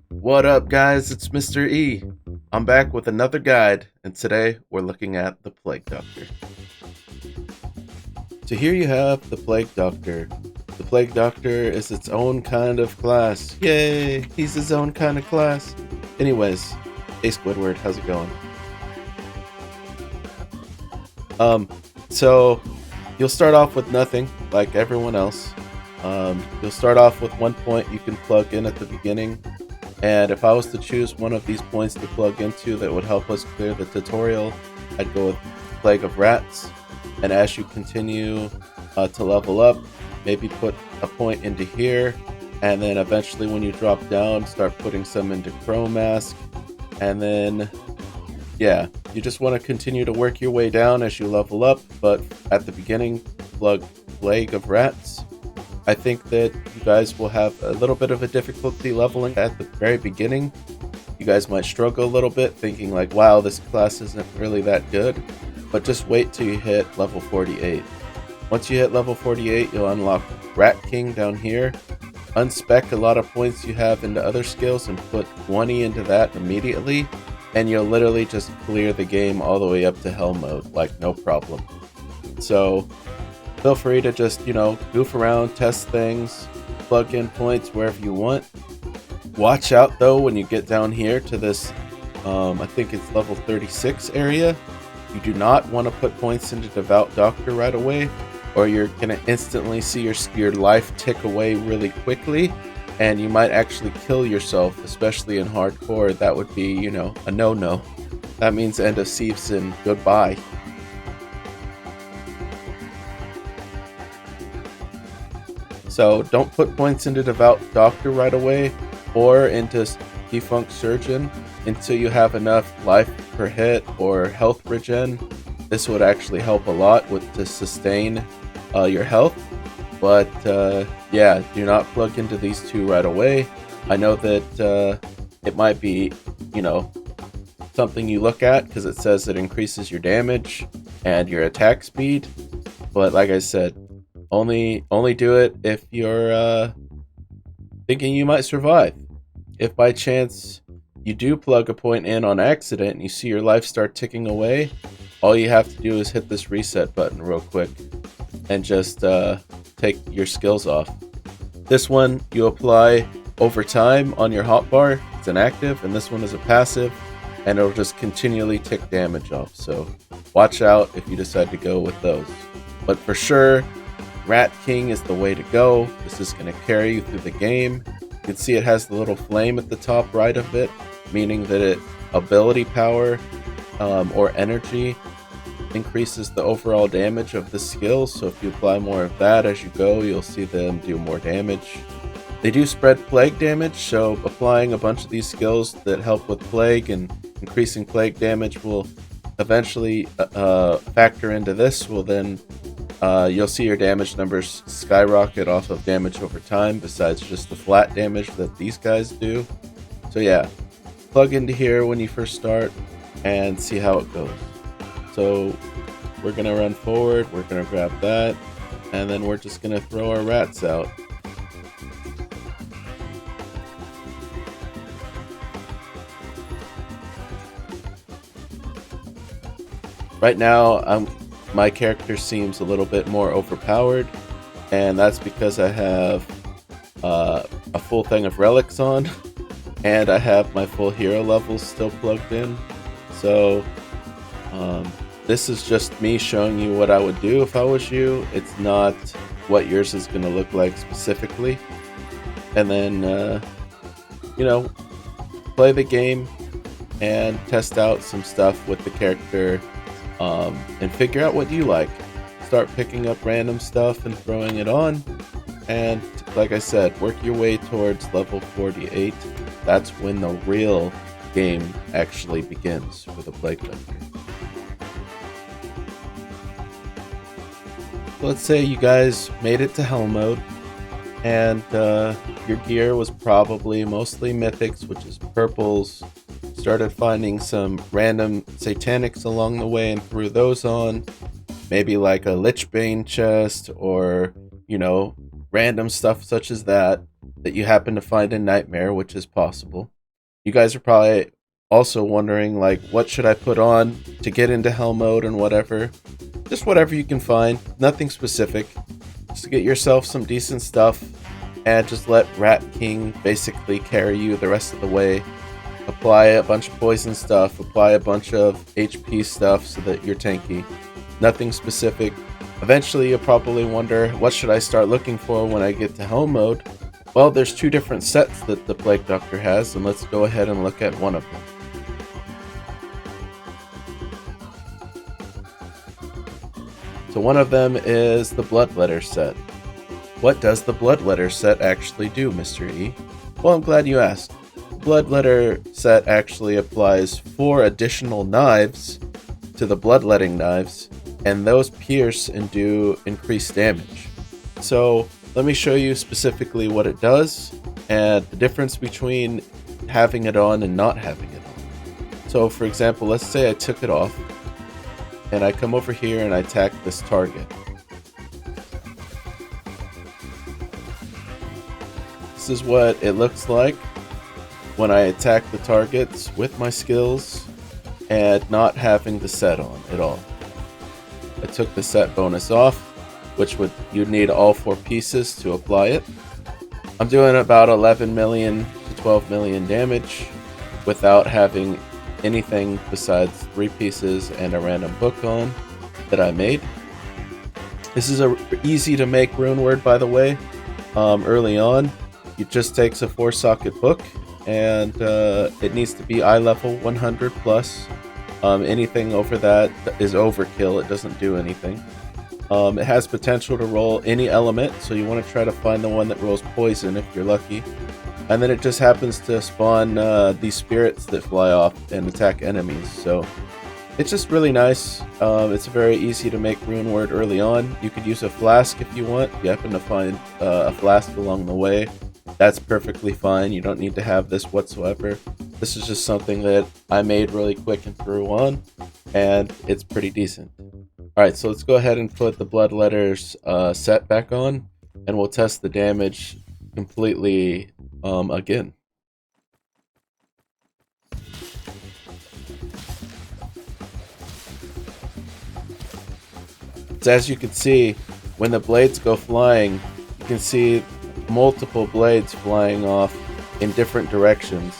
What up, guys? It's Mr. E. I'm back with another guide, and today we're looking at the Plague Doctor. So, here you have the Plague Doctor. The Plague Doctor is its own kind of class. Yay! He's his own kind of class. Anyways, hey Squidward, how's it going? So you'll start off with nothing, like everyone else. You'll start off with 1 point you can plug in at the beginning. And if I was to choose one of these points to plug into that would help us clear the tutorial, I'd go with Plague of Rats. And as you continue to level up, maybe put a point into here. And then eventually when you drop down, start putting some into Crow Mask. And then, yeah, you just want to continue to work your way down as you level up. But at the beginning, plug Plague of Rats. I think that you guys will have a little bit of a difficulty leveling at the very beginning. You guys might struggle a little bit, thinking like, wow, this class isn't really that good. But just wait till you hit level 48. Once you hit level 48, you'll unlock Rat King down here. Unspec a lot of points you have into other skills and put 20 into that immediately. And you'll literally just clear the game all the way up to Hell mode, like no problem. So feel free to just, goof around, test things, plug in points wherever you want. Watch out though when you get down here to this, I think it's level 36 area. You do not want to put points into Devout Doctor right away, or you're going to instantly see your life tick away really quickly, and you might actually kill yourself, especially in hardcore. That would be, a no-no. That means end of season, goodbye. So don't put points into Devout Doctor right away or into Defunct Surgeon until you have enough life per hit or health regen. This would actually help a lot to sustain your health. But yeah, do not plug into these two right away. I know that it might be, something you look at because it says it increases your damage and your attack speed. But like I said, only do it if you're thinking you might survive. If by chance you do plug a point in on accident and you see your life start ticking away, all you have to do is hit this reset button real quick and just take your skills off. This one you apply over time on your hotbar. It's an active, and this one is a passive, and it'll just continually tick damage off. So watch out if you decide to go with those. But for sure, Rat King is the way to go. This is going to carry you through the game. You can see it has the little flame at the top right of it, meaning that it ability power or energy increases the overall damage of the skill. So if you apply more of that as you go, you'll see them do more damage. They do spread plague damage, so applying a bunch of these skills that help with plague and increasing plague damage will eventually factor into this. Will then you'll see your damage numbers skyrocket off of damage over time, besides just the flat damage that these guys do. So yeah, plug into here when you first start and see how it goes. So we're going to run forward, we're going to grab that, and then we're just going to throw our rats out. Right now, my character seems a little bit more overpowered, and that's because I have a full thing of relics on, and I have my full hero levels still plugged in. So this is just me showing you what I would do if I was you. It's not what yours is going to look like specifically. And then, play the game and test out some stuff with the character. And figure out what you like. Start picking up random stuff and throwing it on. And like I said, work your way towards level 48. That's when the real game actually begins with a Plague Doctor. Let's say you guys made it to Hell mode, and your gear was probably mostly mythics, which is purples. Started finding some random satanics along the way and threw those on. Maybe like a Lichbane chest, or random stuff such as that you happen to find in Nightmare, which is possible. You guys are probably also wondering, like, what should I put on to get into hell mode and whatever. Just whatever you can find, nothing specific. Just to get yourself some decent stuff and just let Rat King basically carry you the rest of the way. Apply a bunch of poison stuff, apply a bunch of HP stuff so that you're tanky. Nothing specific. Eventually you'll probably wonder, what should I start looking for when I get to hell mode? Well, there's 2 different sets that the Plague Doctor has, and let's go ahead and look at one of them. So one of them is the Bloodletter set. What does the Bloodletter set actually do, Mr. E? Well, I'm glad you asked. The Bloodletter set actually applies 4 additional knives to the bloodletting knives, and those pierce and do increased damage. So let me show you specifically what it does and the difference between having it on and not having it on. So for example, let's say I took it off and I come over here and I attack this target. This is what it looks like when I attack the targets with my skills and not having the set on at all. I took the set bonus off, which you'd need all 4 pieces to apply it. I'm doing about 11 million to 12 million damage without having anything besides 3 pieces and a random book on that I made. This is a easy to make rune word, by the way. Early on, it just takes a 4-socket book, and it needs to be eye level 100 plus. Anything over that is overkill. It doesn't do anything. It has potential to roll any element, so you want to try to find the one that rolls poison if you're lucky. And then it just happens to spawn these spirits that fly off and attack enemies. So it's just really nice. It's very easy to make rune word early on. You could use a flask if you want. If you happen to find a flask along the way, that's perfectly fine. You don't need to have this whatsoever. This is just something that I made really quick and threw on, and it's pretty decent. Alright, so let's go ahead and put the Bloodletters set back on, and we'll test the damage completely again. So as you can see, when the blades go flying, you can see multiple blades flying off in different directions.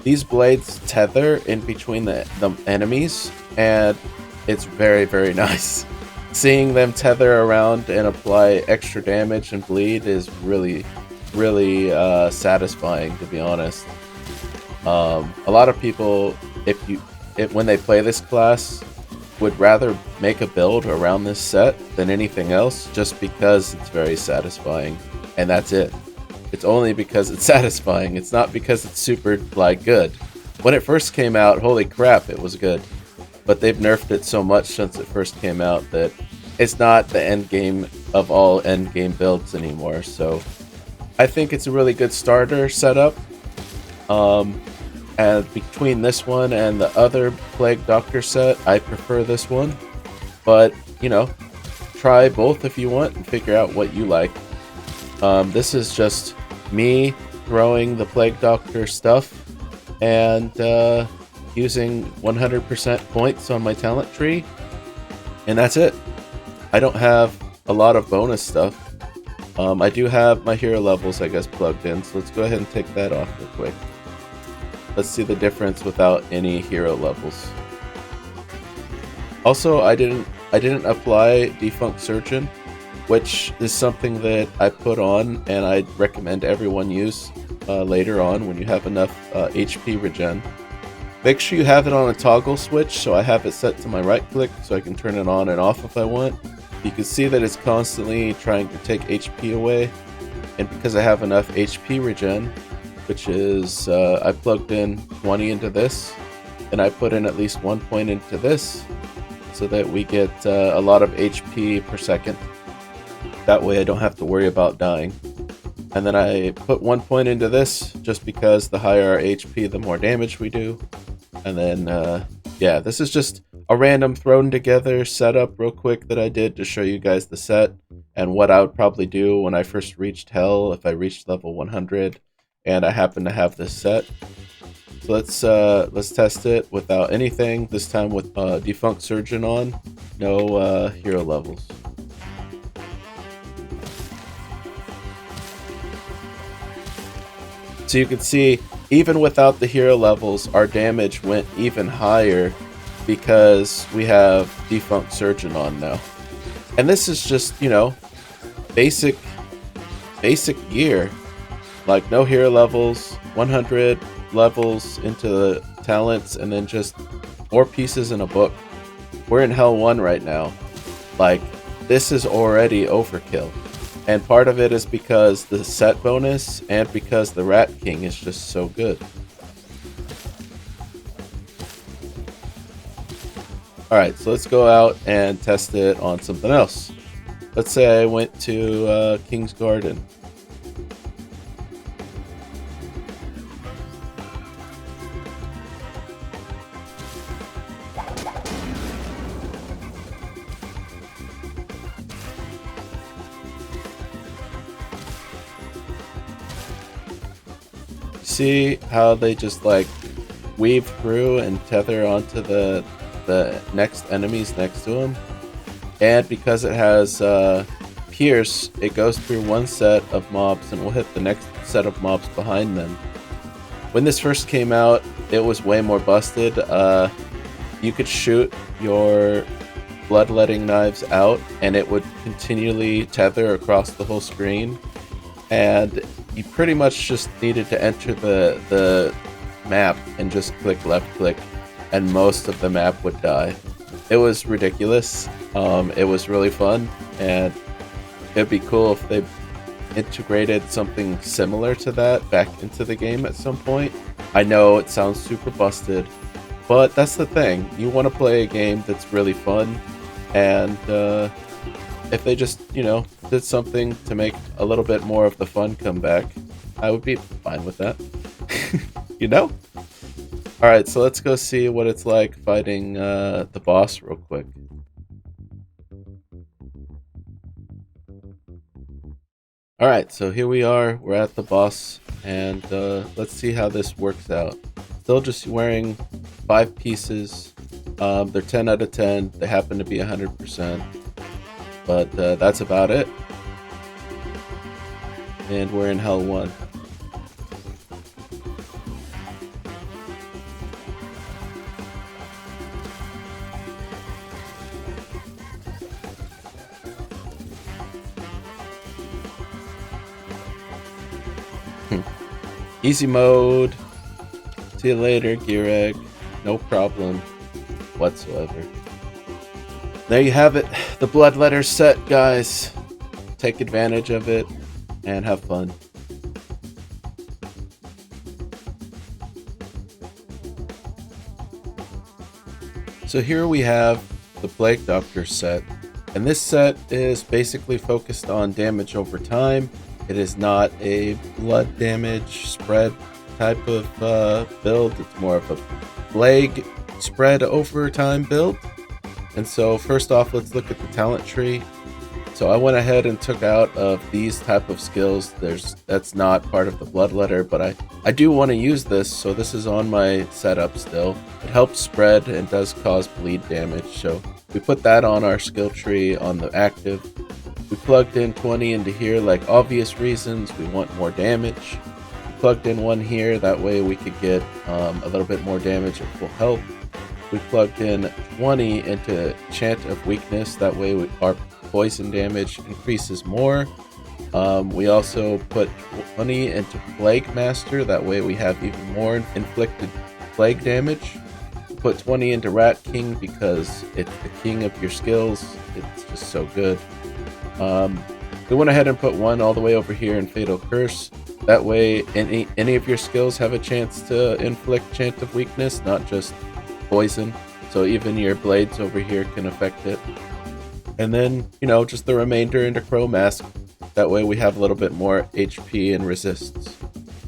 These blades tether in between the enemies, and it's very, very nice. Seeing them tether around and apply extra damage and bleed is really, really satisfying, to be honest. A lot of people, when they play this class, would rather make a build around this set than anything else, just because it's very satisfying, and that's it. It's only because it's satisfying. It's not because it's super, like, good. When it first came out, holy crap, it was good. But they've nerfed it so much since it first came out that it's not the end game of all end game builds anymore. So I think it's a really good starter setup. And between this one and the other Plague Doctor set, I prefer this one. But, you know, try both if you want and figure out what you like. This is just me throwing the Plague Doctor stuff and using 100% points on my talent tree, and that's it. I don't have a lot of bonus stuff. I do have my hero levels, I guess, plugged in, so let's go ahead and take that off real quick. Let's see the difference without any hero levels. Also, I didn't apply Defunct Surgeon, which is something that I put on and I'd recommend everyone use later on when you have enough HP regen. Make sure you have it on a toggle switch, so I have it set to my right click so I can turn it on and off if I want. You can see that it's constantly trying to take HP away, and because I have enough HP regen, which is I plugged in 20 into this, and I put in at least 1 point into this so that we get a lot of HP per second. That way I don't have to worry about dying. And then I put 1 point into this just because the higher our HP, the more damage we do. And then, yeah, this is just a random thrown together setup real quick that I did to show you guys the set and what I would probably do when I first reached Hell if I reached level 100 and I happen to have this set. So let's test it without anything, this time with Defunct Surgeon on, no hero levels. So you can see, even without the hero levels, our damage went even higher because we have Defunct Surgeon on now. And this is just, you know, basic gear. Like no hero levels, 100 levels into the talents, and then just 4 pieces in a book. We're in Hell 1 right now. Like, this is already overkill. And part of it is because the set bonus and because the Rat King is just so good. Alright, so let's go out and test it on something else. Let's say I went to King's Garden. See how they just like weave through and tether onto the next enemies next to them? And because it has Pierce, it goes through one set of mobs and will hit the next set of mobs behind them. When this first came out, it was way more busted. You could shoot your bloodletting knives out and it would continually tether across the whole screen. And you pretty much just needed to enter the map and just click left click and most of the map would die. It was ridiculous. It was really fun, and it'd be cool if they integrated something similar to that back into the game at some point. I know it sounds super busted, but that's the thing. You want to play a game that's really fun, and if they just, you know, did something to make a little bit more of the fun come back, I would be fine with that. You know? Alright, so let's go see what it's like fighting the boss real quick. Alright, so here we are. We're at the boss, and let's see how this works out. Still just wearing 5 pieces. They're 10 out of 10. They happen to be 100%. But that's about it. And we're in Hell 1. Easy mode. See you later, Gear Egg. No problem whatsoever. There you have it. The Bloodletter set, guys. Take advantage of it and have fun. So here we have the Plague Doctor set. And this set is basically focused on damage over time. It is not a blood damage spread type of build. It's more of a plague spread over time build. And so first off, let's look at the talent tree. So I went ahead and took out of these type of skills. That's not part of the Bloodletter, but I do want to use this, so this is on my setup still. It helps spread and does cause bleed damage, so we put that on our skill tree on the active. We plugged in 20 into here like obvious reasons. We want more damage. We plugged in 1 here, that way we could get a little bit more damage at full health. We plugged in 20 into Chant of Weakness, that way our poison damage increases more. We also put 20 into Plague Master, that way we have even more inflicted plague damage. We put 20 into Rat King because it's the king of your skills. It's just so good. We went ahead and put 1 all the way over here in Fatal Curse. That way any of your skills have a chance to inflict Chant of Weakness, not just poison. So even your blades over here can affect it. And then, you know, just the remainder into Crow Mask. That way we have a little bit more HP and resists.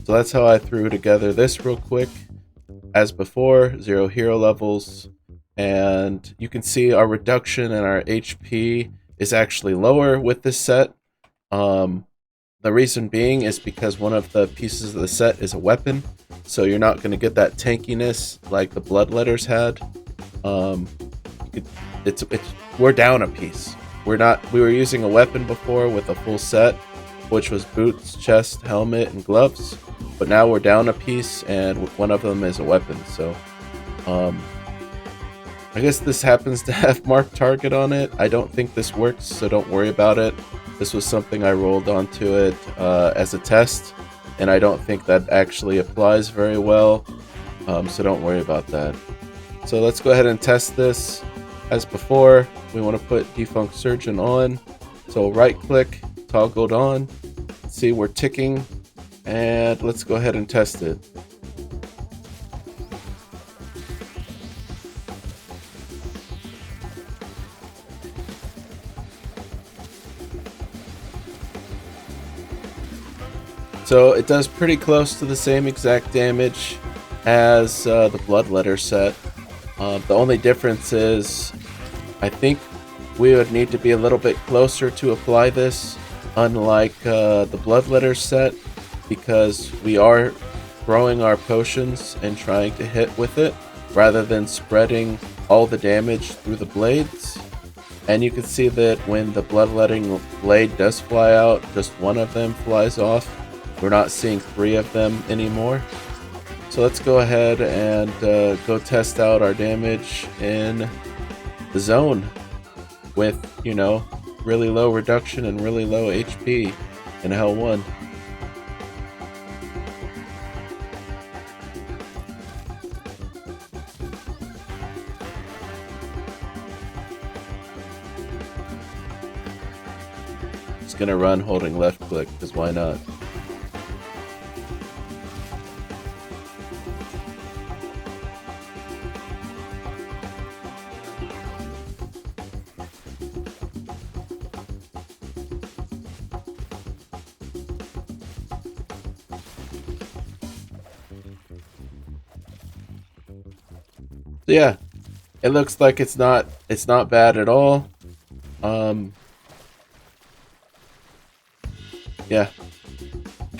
So that's how I threw together this real quick. As before, 0 hero levels. and you can see our reduction in our HP is actually lower with this set. The reason being is because one of the pieces of the set is a weapon, so you're not going to get that tankiness like the Bloodletters had. Um, it's we're down a piece. We were using a weapon before with a full set, which was boots, chest, helmet, and gloves. But now we're down a piece, and one of them is a weapon. So, um, I guess this happens to have marked target on it. I don't think this works, so don't worry about it. This was something I rolled onto it as a test, and I don't think that actually applies very well. So don't worry about that. So let's go ahead and test this. As before, we want to put Defunct Surgeon on. So right click, toggled on. See, we're ticking, and let's go ahead and test it. So it does pretty close to the same exact damage as the Bloodletter set. The only difference is I think we would need to be a little bit closer to apply this, unlike the Bloodletter set, because we are throwing our potions and trying to hit with it rather than spreading all the damage through the blades. And you can see that when the bloodletting blade does fly out, just one of them flies off. We're not seeing 3 of them anymore. So let's go ahead and go test out our damage in the zone with, really low reduction and really low HP in Hell 1. Just gonna run holding left click, because why not? So yeah, it looks like it's not bad at all. Yeah.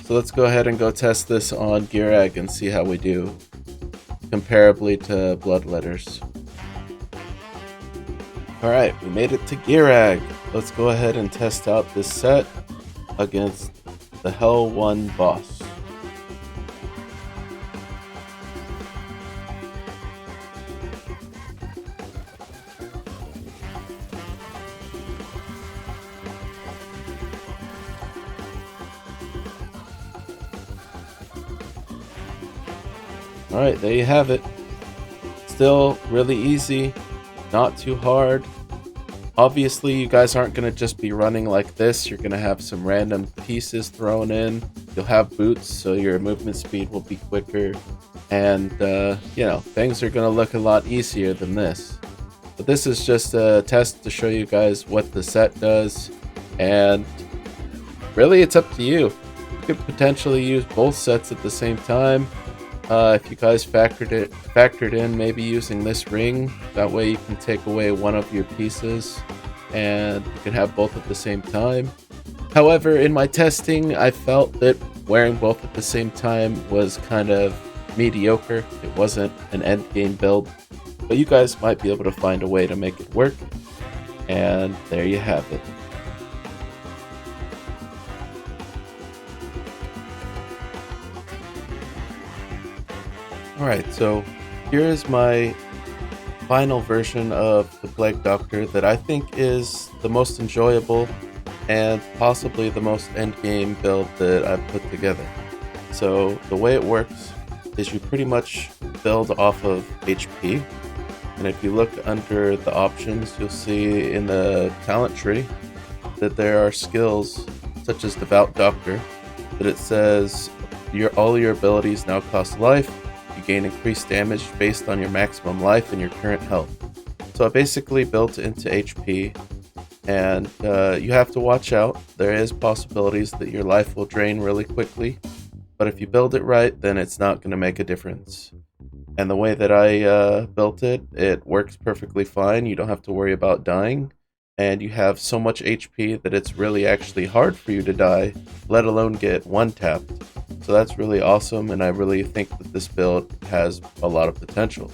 So let's go ahead and go test this on Girag and see how we do comparably to Bloodletters. Alright, we made it to Girag. Let's go ahead and test out this set against the Hell 1 boss. Alright, there you have it. Still really easy, not too hard. Obviously, you guys aren't going to just be running like this. You're going to have some random pieces thrown in. You'll have boots, so your movement speed will be quicker. And, things are going to look a lot easier than this. But this is just a test to show you guys what the set does. And really, it's up to you. You could potentially use both sets at the same time. If you guys factored in maybe using this ring, that way you can take away one of your pieces and you can have both at the same time. However, in my testing, I felt that wearing both at the same time was kind of mediocre. It wasn't an end game build, but you guys might be able to find a way to make it work. And there you have it. Alright, so here is my final version of the Plague Doctor that I think is the most enjoyable and possibly the most endgame build that I've put together. So the way it works is you pretty much build off of HP, and if you look under the options, you'll see in the talent tree that there are skills such as Devout Doctor, that it says all your abilities now cost life. You gain increased damage based on your maximum life and your current health. So I basically built it into HP, and you have to watch out. There is possibilities that your life will drain really quickly, but if you build it right, then it's not going to make a difference. And the way that I built it, it works perfectly fine. You don't have to worry about dying. And you have so much HP that it's really actually hard for you to die, let alone get one tapped. So that's really awesome, and I really think that this build has a lot of potential.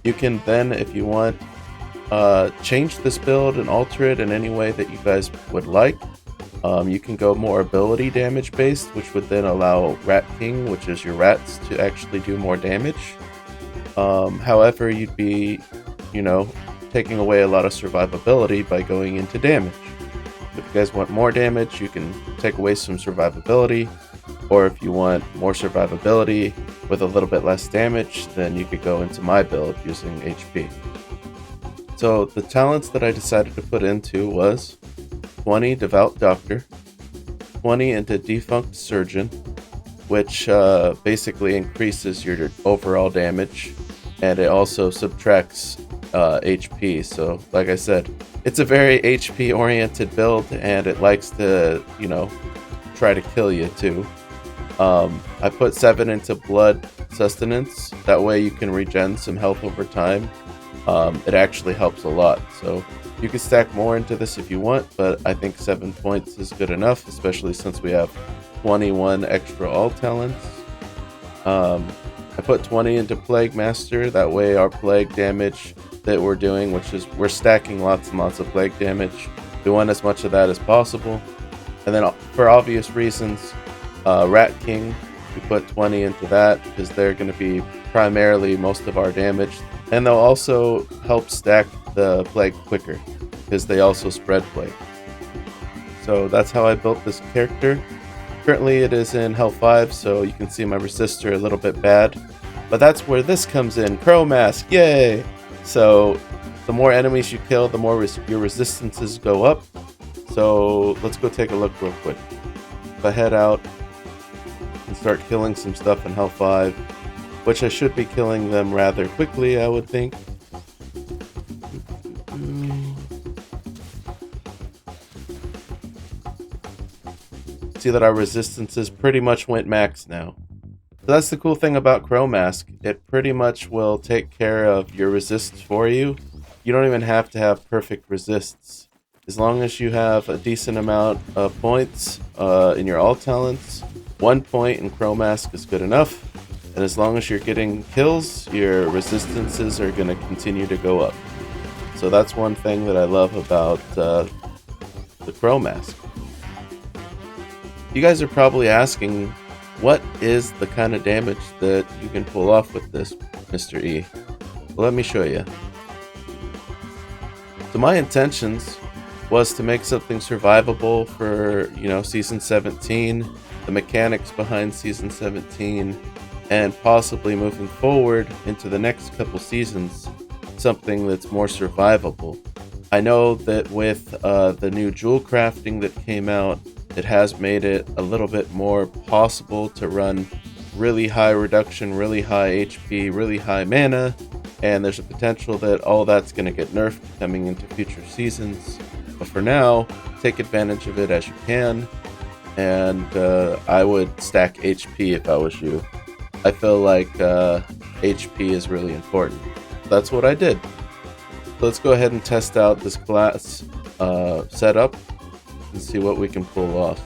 You can then, if you want, change this build and alter it in any way that you guys would like. You can go more ability damage based, which would then allow Rat King, which is your rats, to actually do more damage. However, you'd be, you know, taking away a lot of survivability by going into damage. If you guys want more damage, you can take away some survivability. Or if you want more survivability with a little bit less damage, then you could go into my build using HP. So the talents that I decided to put into was 20 Devout Doctor, 20 into Defunct Surgeon, which basically increases your overall damage, and it also subtracts HP. So like I said, it's a very HP oriented build, and it likes to, you know, try to kill you too. I put 7 into Blood Sustenance, that way you can regen some health over time. It actually helps a lot, so you can stack more into this if you want, but I think 7 points is good enough, especially since we have 21 extra all talents. I put 20 into Plague Master, that way our plague damage that we're doing, which is we're stacking lots and lots of plague damage, we want as much of that as possible. And then for obvious reasons, Rat King, we put 20 into that because they're going to be primarily most of our damage, and they'll also help stack the plague quicker because they also spread plague. So that's how I built this character. Currently it is in Hell 5, so you can see my resistor a little bit bad, but that's where this comes in. Crow Mask, yay! So the more enemies you kill, the more your resistances go up. So let's go take a look real quick. If I head out and start killing some stuff in Hell 5, which I should be killing them rather quickly, I would think. See that our resistances pretty much went max now. So that's the cool thing about Crow Mask. It pretty much will take care of your resists for you. You don't even have to have perfect resists. As long as you have a decent amount of points in your all talents, 1 point in Crow Mask is good enough. And as long as you're getting kills, your resistances are going to continue to go up. So that's one thing that I love about the Crow Mask. You guys are probably asking, what is the kind of damage that you can pull off with this, Mr. E? Well, let me show you. So my intentions was to make something survivable for, you know, Season 17, the mechanics behind Season 17, and possibly moving forward into the next couple seasons, something that's more survivable. I know that with the new jewel crafting that came out, it has made it a little bit more possible to run really high reduction, really high HP, really high mana, and there's a potential that all that's going to get nerfed coming into future seasons. But for now, take advantage of it as you can, and I would stack HP if I was you. I feel like HP is really important. That's what I did. Let's go ahead and test out this class setup and see what we can pull off.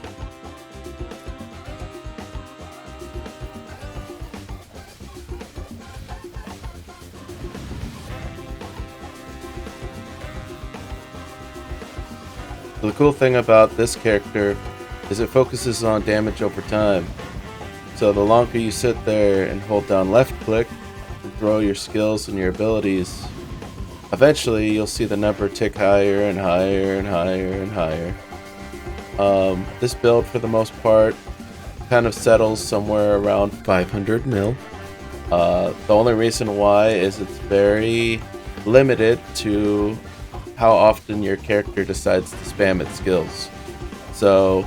So the cool thing about this character is it focuses on damage over time. So the longer you sit there and hold down left click and throw your skills and your abilities, eventually you'll see the number tick higher and higher and higher and higher. This build, for the most part, kind of settles somewhere around 500 mil. The only reason why is it's very limited to how often your character decides to spam its skills. So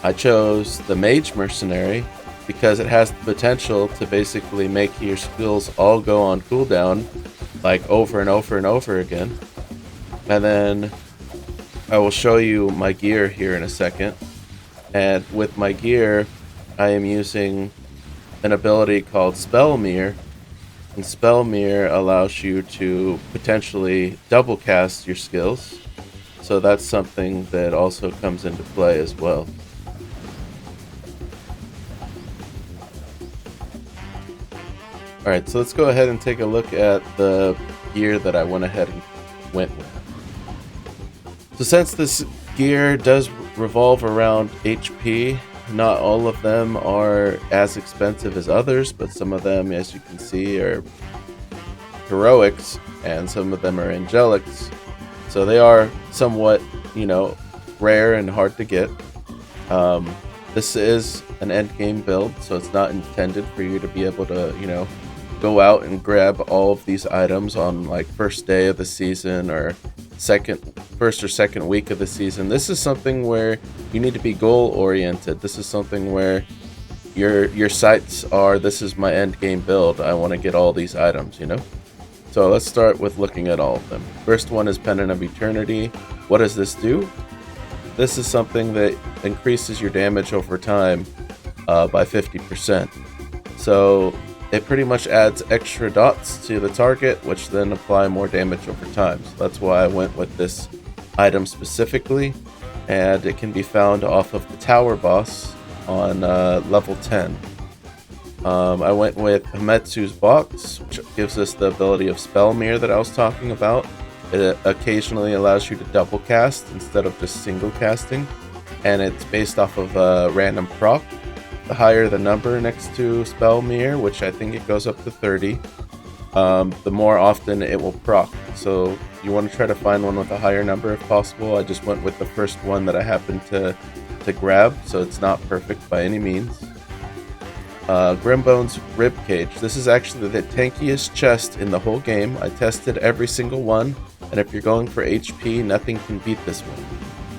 I chose the Mage Mercenary because it has the potential to basically make your skills all go on cooldown, like over and over and over again. And then I will show you my gear here in a second. And with my gear, I am using an ability called Spell Mirror, And Spell Mirror allows you to potentially double cast your skills. So that's something that also comes into play as well. Alright, so let's go ahead and take a look at the gear that I went ahead and went with. So since this gear does revolve around HP, not all of them are as expensive as others, but some of them, as you can see, are heroics, and some of them are angelics. So they are somewhat, rare and hard to get. This is an end game build, so it's not intended for you to be able to, go out and grab all of these items on like first day of the season or first or second week of the season. This is something where you need to be goal oriented. This is something where your sights are, this is my end game build. I want to get all these items, So let's start with looking at all of them. First one is Pendant of Eternity. What does this do? This is something that increases your damage over time by 50%. So it pretty much adds extra dots to the target, which then apply more damage over time. So that's why I went with this item specifically, and it can be found off of the tower boss on level 10. I went with Hametsu's box, which gives us the ability of Spell Mirror that I was talking about. It occasionally allows you to double cast instead of just single casting, and it's based off of a random proc. The higher the number next to Spell Mirror, which I think it goes up to 30, the more often it will proc. So you want to try to find one with a higher number if possible. I just went with the first one that I happened to grab, so it's not perfect by any means. Grimbone's Ribcage. This is actually the tankiest chest in the whole game. I tested every single one, and if you're going for HP, nothing can beat this one.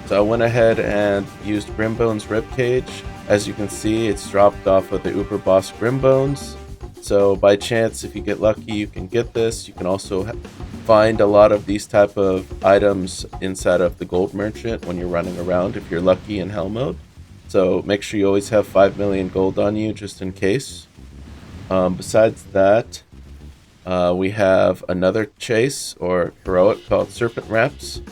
So I went ahead and used Grimbone's Ribcage. As you can see, it's dropped off of the Uber Boss Grimbones. So by chance, if you get lucky, you can get this. You can also find a lot of these type of items inside of the Gold Merchant when you're running around if you're lucky in Hell mode. So make sure you always have 5 million gold on you just in case. Besides that, we have another chase or heroic called Serpent Wraps.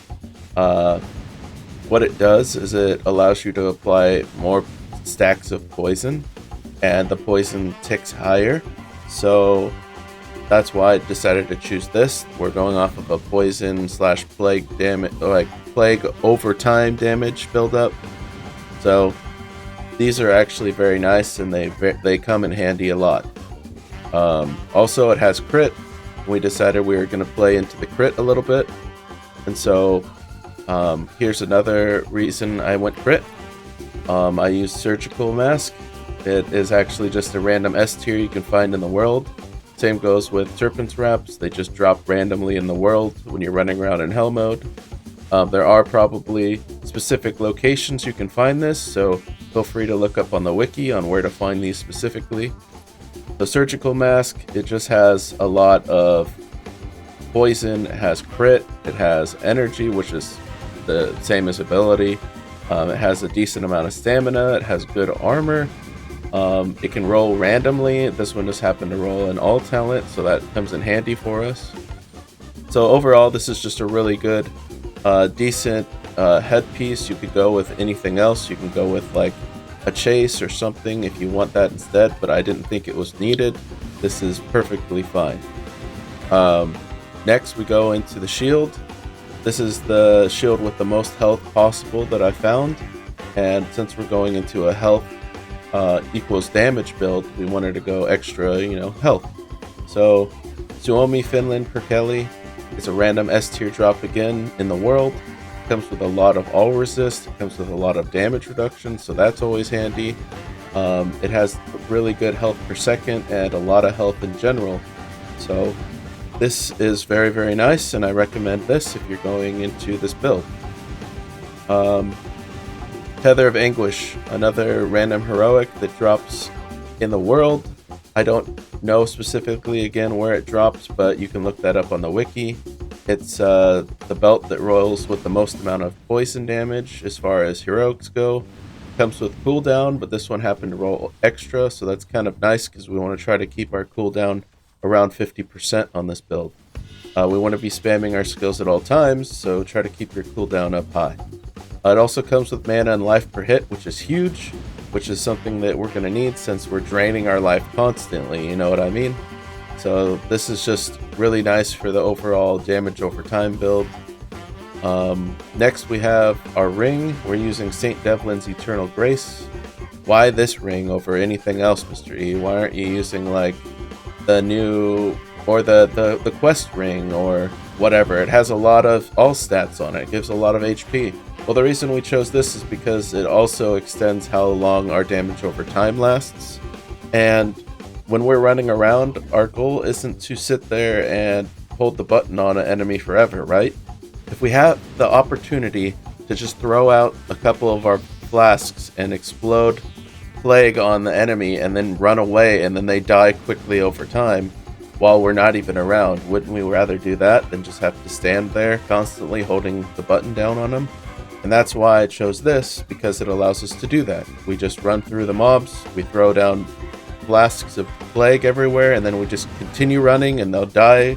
What it does is it allows you to apply more stacks of poison, and the poison ticks higher. So that's why I decided to choose this. We're going off of a poison / plague damage, like plague over time damage buildup. So these are actually very nice, and they come in handy a lot. Also, it has crit. We decided we were going to play into the crit a little bit, and so here's another reason I went crit. I used Surgical Mask. It is actually just a random S tier you can find in the world. Same goes with Serpent's Wraps. They just drop randomly in the world when you're running around in Hell mode. There are probably specific locations you can find this, so feel free to look up on the wiki on where to find these specifically. The Surgical Mask, it just has a lot of poison, it has crit, it has energy, which is the same as ability. It has a decent amount of stamina, it has good armor. It can roll randomly. This one just happened to roll an all talent, so that comes in handy for us. So overall, this is just a really good, decent headpiece. You could go with anything else. You can go with like a chase or something if you want that instead, but I didn't think it was needed. This is perfectly fine. Next, we go into the shield. This is the shield with the most health possible that I found, and since we're going into a health equals damage build, we wanted to go extra, health. So Suomi Finland Perkele is a random S tier drop again in the world. It comes with a lot of all resist, it comes with a lot of damage reduction, so that's always handy. It has really good health per second and a lot of health in general, so this is very, very nice, and I recommend this if you're going into this build. Tether of Anguish, another random heroic that drops in the world. I don't know specifically again where it drops, but you can look that up on the wiki. It's the belt that rolls with the most amount of poison damage as far as heroics go. Comes with cooldown, but this one happened to roll extra, so that's kind of nice because we want to try to keep our cooldown around 50% on this build. We want to be spamming our skills at all times, so try to keep your cooldown up high. It also comes with mana and life per hit, which is huge, which is something that we're going to need since we're draining our life constantly, you know what I mean? So this is just really nice for the overall damage over time build. Next we have our ring. We're using St. Devlin's Eternal Grace. Why this ring over anything else, Mr. E? Why aren't you using like the new, or the quest ring or whatever? It has a lot of all stats on it. It gives a lot of HP. Well, the reason we chose this is because it also extends how long our damage over time lasts. And when we're running around, our goal isn't to sit there and hold the button on an enemy forever, right? If we have the opportunity to just throw out a couple of our flasks and explode plague on the enemy and then run away and then they die quickly over time while we're not even around, wouldn't we rather do that than just have to stand there constantly holding the button down on them? And that's why I chose this, because it allows us to do that. We just run through the mobs, we throw down flasks of plague everywhere, and then we just continue running and they'll die,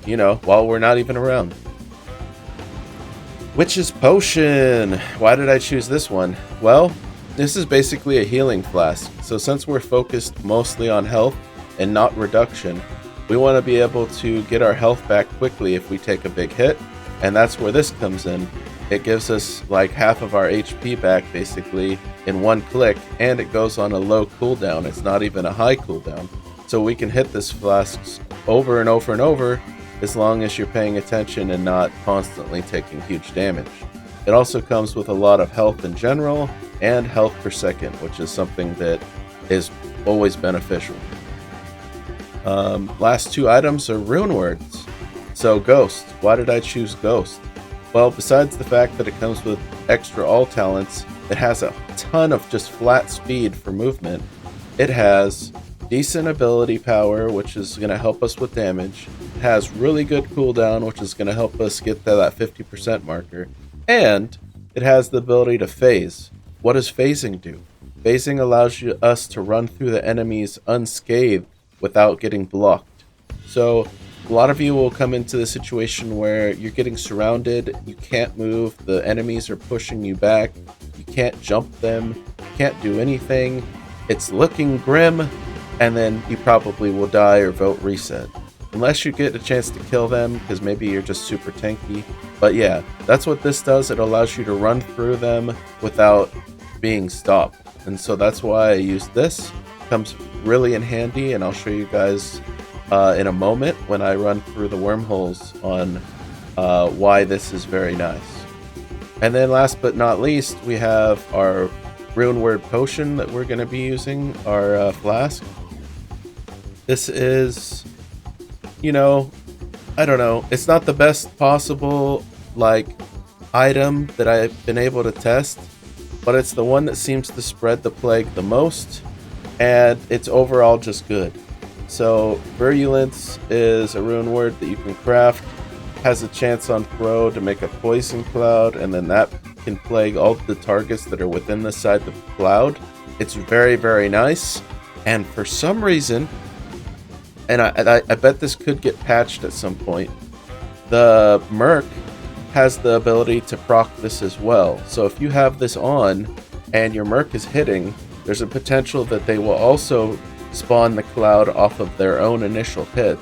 you know, while we're not even around. Witch's Potion! Why did I choose this one? Well, this is basically a healing flask. So since we're focused mostly on health and not reduction, we want to be able to get our health back quickly if we take a big hit, and that's where this comes in. It gives us like half of our HP back basically in one click, and it goes on a low cooldown. It's not even a high cooldown. So we can hit this flask over and over and over as long as you're paying attention and not constantly taking huge damage. It also comes with a lot of health in general and health per second, which is something that is always beneficial. Last two items are rune words. So Ghost. Why did I choose Ghost? Well, besides the fact that it comes with extra all talents, it has a ton of just flat speed for movement. It has decent ability power, which is going to help us with damage. It has really good cooldown, which is going to help us get to that 50% marker. And it has the ability to phase. What does phasing do? Phasing allows us to run through the enemies unscathed without getting blocked. So a lot of you will come into the situation where you're getting surrounded, you can't move, the enemies are pushing you back, you can't jump them, you can't do anything, it's looking grim, and then you probably will die or vote reset. Unless you get a chance to kill them, because maybe you're just super tanky. But yeah, that's what this does. It allows you to run through them without being stopped. And so that's why I use this. It comes really in handy, and I'll show you guys in a moment when I run through the wormholes on why this is very nice. And then last but not least, we have our rune word potion that we're going to be using, our flask. This is, you know, I don't know, it's not the best possible like item that I've been able to test, but it's the one that seems to spread the plague the most, and it's overall just good. So Virulence is a rune word that you can craft, has a chance on throw to make a poison cloud, and then that can plague all the targets that are within the side of the cloud. It's very, very nice, and for some reason, and I bet this could get patched at some point, the Merc has the ability to proc this as well. So if you have this on and your Merc is hitting, there's a potential that they will also spawn the cloud off of their own initial hit,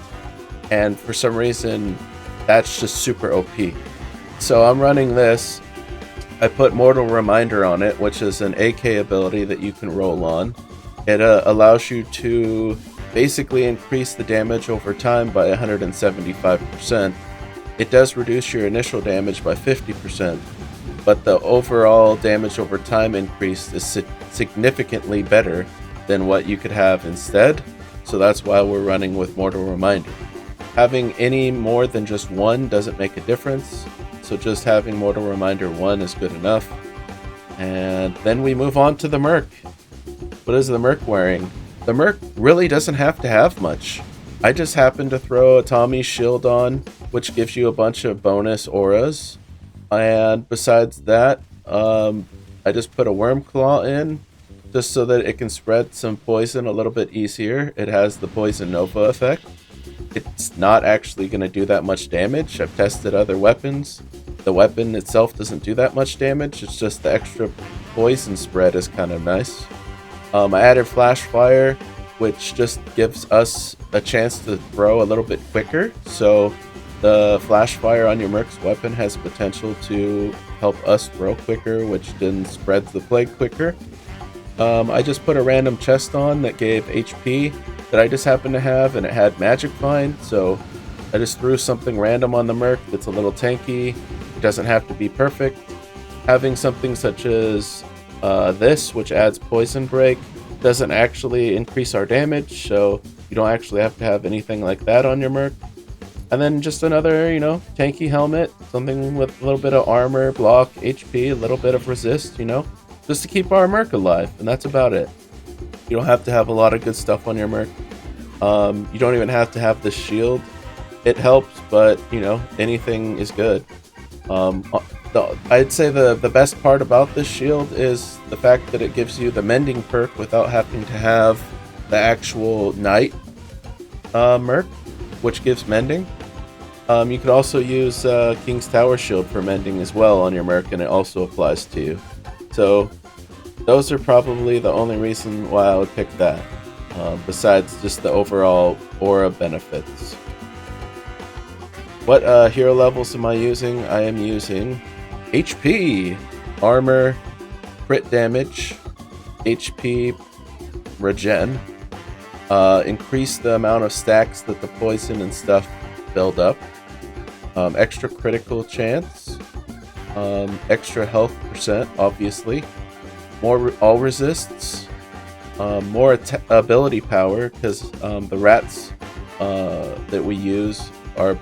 and for some reason that's just super OP. So I'm running this. I put Mortal Reminder on it, which is an AK ability that you can roll on. It allows you to basically increase the damage over time by 175%. It does reduce your initial damage by 50%, but the overall damage over time increase is significantly better than what you could have instead. So that's why we're running with Mortal Reminder. Having any more than just one doesn't make a difference, so just having Mortal Reminder 1 is good enough. And then we move on to the Merc. What is the Merc wearing? The Merc really doesn't have to have much. I just happened to throw a Tommy's shield on, which gives you a bunch of bonus auras. And besides that, I just put a Worm Claw in, just so that it can spread some poison a little bit easier. It has the Poison Nova effect. it's not actually going to do that much damage. I've tested other weapons. The weapon itself doesn't do that much damage. It's just the extra poison spread is kind of nice. I added flash fire, which just gives us a chance to throw a little bit quicker. So the flash fire on your Merc's weapon has potential to help us throw quicker, which then spreads the plague quicker. I just put a random chest on that gave HP that I just happened to have, and it had magic find, so I just threw something random on the Merc that's a little tanky. It doesn't have to be perfect. Having something such as this, which adds poison break, doesn't actually increase our damage, so you don't actually have to have anything like that on your Merc. And then just another, tanky helmet, something with a little bit of armor, block, HP, a little bit of resist, just to keep our Merc alive, and that's about it. You don't have to have a lot of good stuff on your Merc. You don't even have to have the shield. It helps, but, anything is good. I'd say the best part about this shield is the fact that it gives you the mending perk without having to have the actual knight Merc, which gives mending. You could also use King's Tower shield for mending as well on your Merc, and it also applies to you. So those are probably the only reason why I would pick that, besides just the overall aura benefits. What hero levels am I using? I am using HP, armor, crit damage, HP regen, increase the amount of stacks that the poison and stuff build up, extra critical chance, extra health percent, obviously, more all resists, more ability power, because the rats that we use are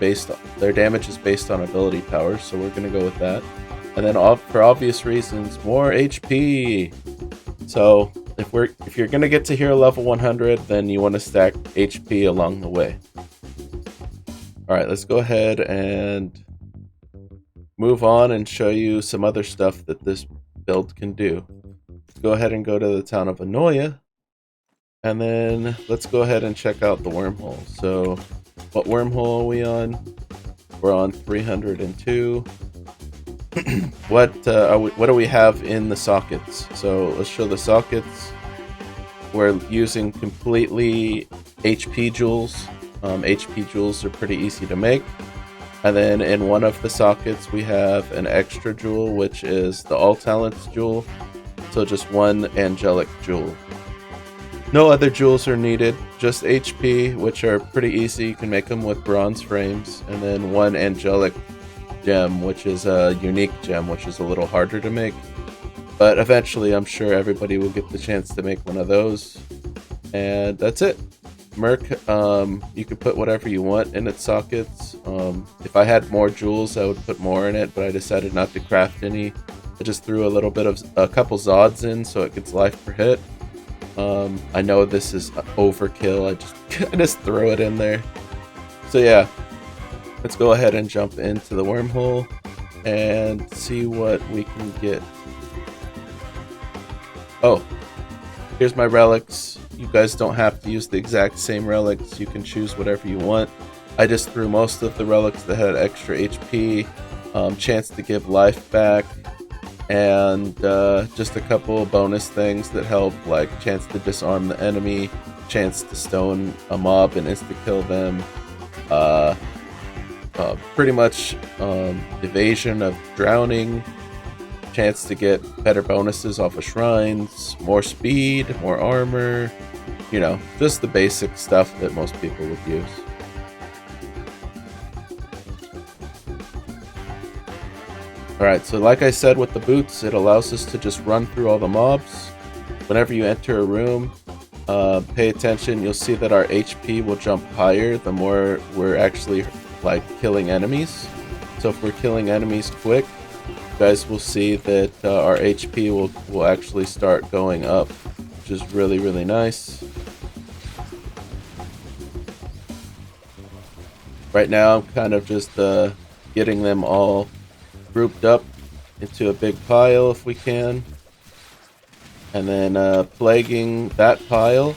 their damage is based on ability power, so we're gonna go with that. And then for obvious reasons, more HP. So if you're gonna get to hero level 100, then you want to stack HP along the way. All right, let's go ahead and move on and show you some other stuff that this build can do. Go ahead and go to the town of Anoia, and then let's go ahead and check out the wormhole. So what wormhole are we on? We're on 302. What do we have in the sockets? So let's show the sockets. We're using completely HP jewels. HP jewels are pretty easy to make. And then in one of the sockets we have an extra jewel, which is the all talents jewel. So just one angelic jewel. No other jewels are needed, just HP, which are pretty easy. You can make them with bronze frames, and then one angelic gem, which is a unique gem, which is a little harder to make. But eventually I'm sure everybody will get the chance to make one of those. And that's it. Merc, you can put whatever you want in its sockets. If I had more jewels, I would put more in it, but I decided not to craft any. I just threw a little bit of a couple Zods in so it gets life per hit. I know this is overkill. I just throw it in there. So yeah, let's go ahead and jump into the wormhole and see what we can get. Oh, here's my relics. You guys don't have to use the exact same relics. You can choose whatever you want. I just threw most of the relics that had extra HP, chance to give life back, and just a couple bonus things that help, like chance to disarm the enemy, chance to stone a mob and insta-kill them, pretty much evasion of drowning, chance to get better bonuses off of shrines, more speed, more armor, just the basic stuff that most people would use. Alright, so like I said with the boots, it allows us to just run through all the mobs. Whenever you enter a room, pay attention, you'll see that our HP will jump higher the more we're actually killing enemies. So if we're killing enemies quick, you guys will see that our HP will actually start going up, which is really, really nice. Right now I'm kind of just getting them all grouped up into a big pile if we can, and then plaguing that pile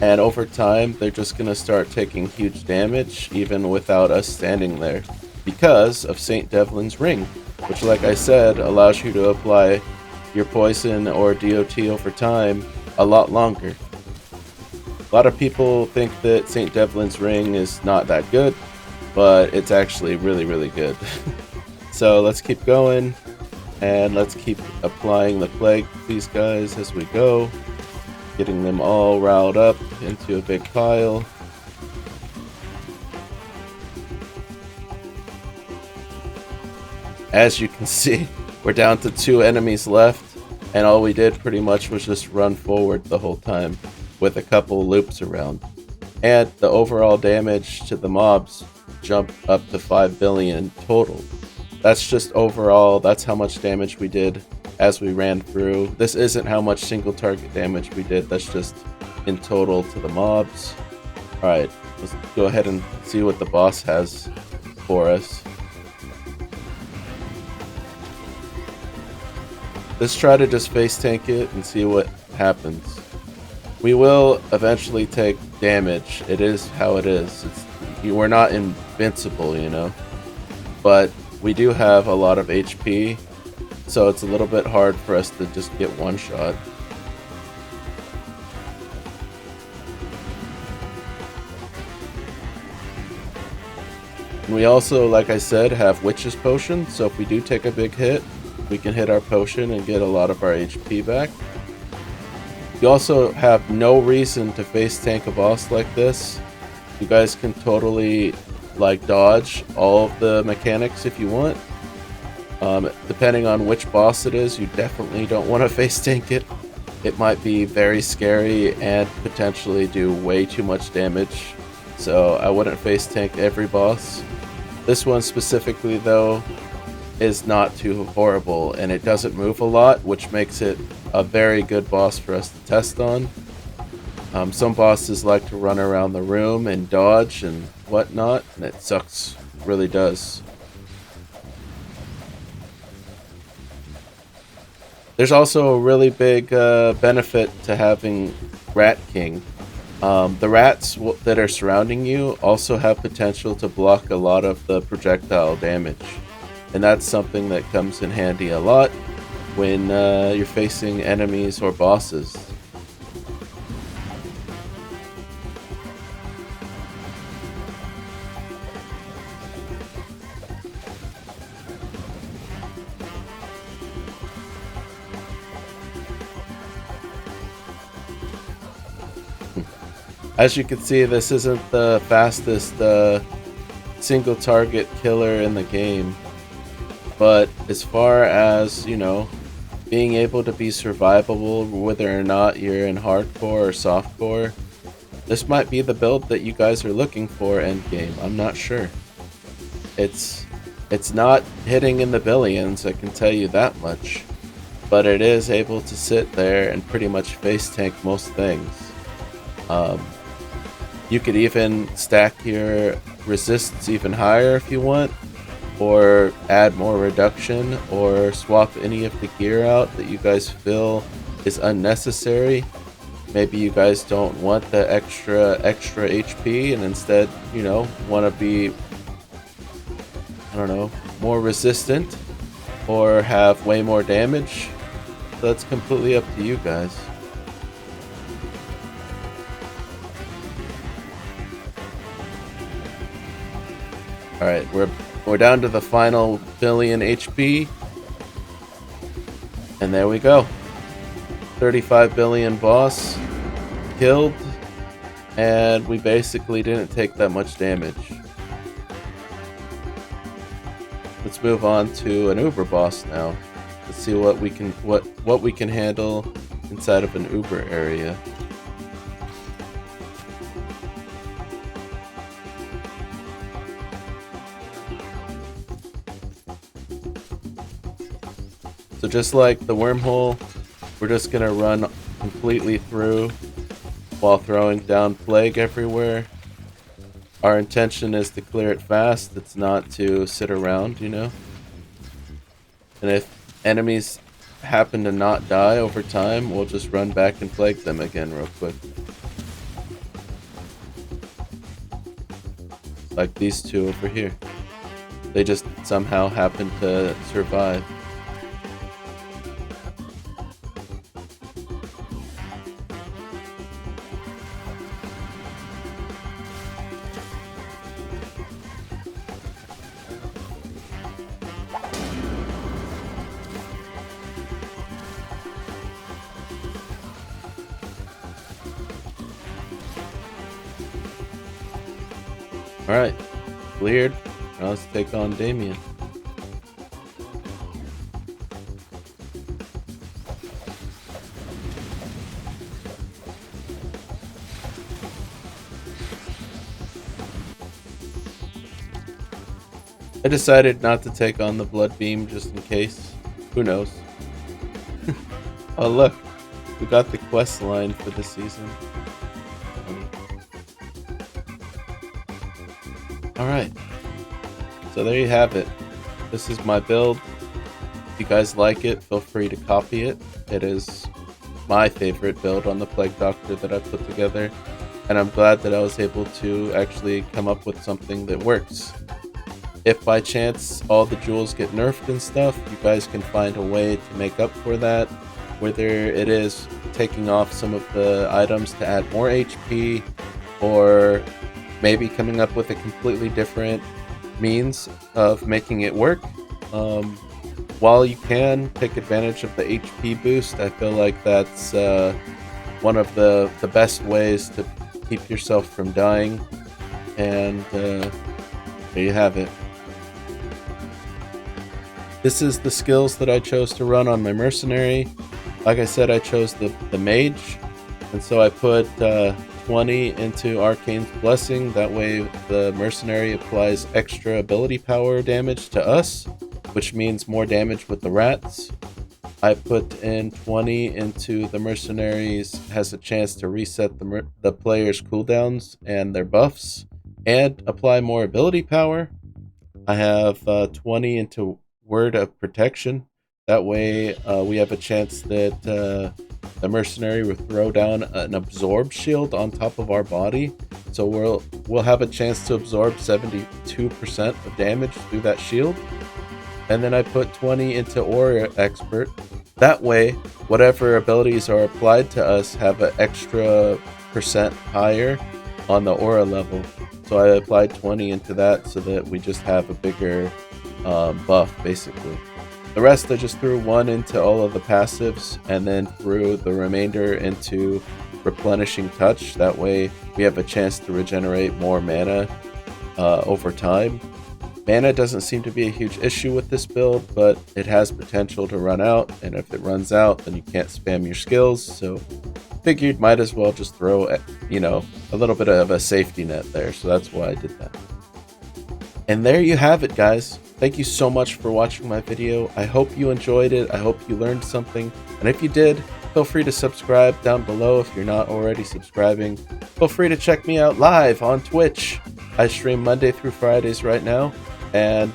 And over time, they're just going to start taking huge damage even without us standing there because of St. Devlin's Ring, which, like I said, allows you to apply your poison or DOT over time a lot longer. A lot of people think that St. Devlin's Ring is not that good, but it's actually really, really good. So let's keep going, and let's keep applying the plague to these guys as we go. Getting them all riled up into a big pile. As you can see, we're down to 2 enemies left, and all we did pretty much was just run forward the whole time with a couple loops around. And the overall damage to the mobs jumped up to 5 billion total. That's just overall, that's how much damage we did as we ran through. This isn't how much single target damage we did, that's just in total to the mobs. Alright, let's go ahead and see what the boss has for us. Let's try to just face tank it and see what happens. We will eventually take damage. It is how it is. We're not invincible, you know. But we do have a lot of HP, so it's a little bit hard for us to just get one shot. And we also, like I said, have Witch's Potion, so if we do take a big hit, we can hit our potion and get a lot of our HP back. You also have no reason to face tank a boss like this. You guys can totally like dodge all of the mechanics if you want. Depending on which boss it is, you definitely don't want to face tank it. It might be very scary and potentially do way too much damage. So I wouldn't face tank every boss. This one specifically though is not too horrible, and it doesn't move a lot, which makes it a very good boss for us to test on. Some bosses like to run around the room and dodge and whatnot, and it sucks, really does. There's also a really big benefit to having Rat King. The rats that are surrounding you also have potential to block a lot of the projectile damage. And that's something that comes in handy a lot when you're facing enemies or bosses. As you can see, this isn't the fastest single target killer in the game. But as far as, you know, being able to be survivable whether or not you're in hardcore or softcore, this might be the build that you guys are looking for endgame. I'm not sure. It's not hitting in the billions, I can tell you that much. But it is able to sit there and pretty much face tank most things. You could even stack your resists even higher if you want, or add more reduction, or swap any of the gear out that you guys feel is unnecessary. Maybe you guys don't want the extra HP and instead, you know, want to be, I don't know, more resistant or have way more damage. So that's completely up to you guys. Alright, we're down to the final billion HP. And there we go. 35 billion boss killed. And we basically didn't take that much damage. Let's move on to an Uber boss now. Let's see what we can handle inside of an Uber area. So just like the wormhole, we're just gonna run completely through while throwing down plague everywhere. Our intention is to clear it fast, it's not to sit around, you know? And if enemies happen to not die over time, we'll just run back and plague them again real quick. like these two over here. They just somehow happen to survive. Alright, cleared. Now let's take on Damien. I decided not to take on the Blood Beam just in case. Who knows? Oh look, we got the quest line for the season. Alright, so there you have it. This is my build. If you guys like it, feel free to copy it. It is my favorite build on the Plague Doctor that I put together, and I'm glad that I was able to actually come up with something that works. If by chance all the jewels get nerfed and stuff, you guys can find a way to make up for that, whether it is taking off some of the items to add more HP, or maybe coming up with a completely different means of making it work. While you can take advantage of the HP boost, I feel like that's one of the best ways to keep yourself from dying. And there you have it. This is the skills that I chose to run on my mercenary. Like I said, I chose the mage, and so I put 20 into Arcane's Blessing. That way the mercenary applies extra ability power damage to us, which means more damage with the rats. I put in 20 into the mercenaries, has a chance to reset the player's cooldowns and their buffs, and apply more ability power. I have 20 into Word of Protection. That way we have a chance that the mercenary will throw down an absorb shield on top of our body, so we'll have a chance to absorb 72% of damage through that shield. And then I put 20 into Aura Expert. That way, whatever abilities are applied to us have an extra percent higher on the aura level. So I applied 20 into that so that we just have a bigger buff, basically. The rest I just threw 1 into all of the passives, and then threw the remainder into Replenishing Touch. That way we have a chance to regenerate more mana over time. Mana doesn't seem to be a huge issue with this build, but it has potential to run out, and if it runs out, then you can't spam your skills, so figured might as well just throw, a little bit of a safety net there, so that's why I did that. And there you have it, guys. Thank you so much for watching my video. I hope you enjoyed it. I hope you learned something, and if you did, feel free to subscribe down below if you're not already subscribing. Feel free to check me out live on Twitch. I stream Monday through Fridays right now, and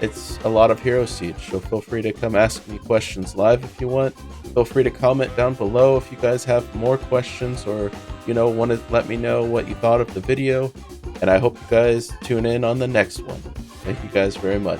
it's a lot of Hero Siege, so feel free to come ask me questions live if you want. Feel free to comment down below if you guys have more questions, or want to let me know what you thought of the video, and I hope you guys tune in on the next one. Thank you guys very much.